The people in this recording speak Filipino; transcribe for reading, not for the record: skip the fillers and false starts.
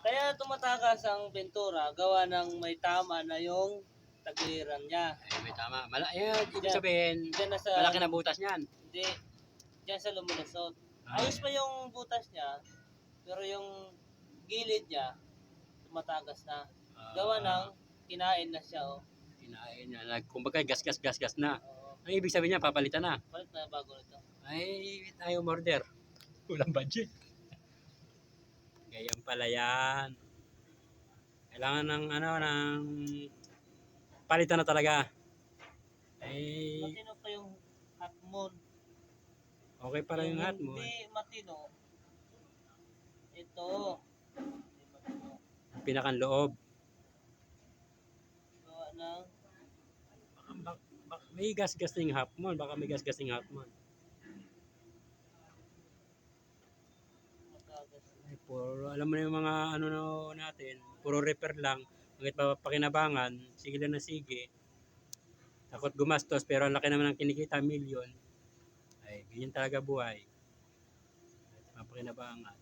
Kaya tumatagas ang pintura, gawa ng may tama na yung tagiliran niya. Ay, may tama. Ibig Diyan, sabihin, diyan na sa, malaki na butas niyan. hindi, diyan sa lumulusot. Ah, Ayos pa yung butas niya, pero yung gilid niya, tumatagas na. Gawa ng kinain na siya, oh. Kinain niya. Kumbaga, gas na. Oo. Ang ibig sabihin niya, papalitan na. Palit na bago nito. Ay, tayo order. Walang budget. Ganyan pala yan. Kailangan ng palitan na talaga. Ay, Matino pa yung hot moon. okay pala yung hat mo. Hindi matino. Ito. Hindi matino. Pinakan loob. Gawa ng May gas-gas na yung half moon. Baka may gas-gas na yung half moon. matagas. Ay, alam mo na yung mga natin. Puro repair lang. Bakit pa pakinabangan? Sige lang na sige. Takot gumastos pero ang laki naman ng kinikita, milyon. Ay, ganyan talaga buhay. Mapakinabangan.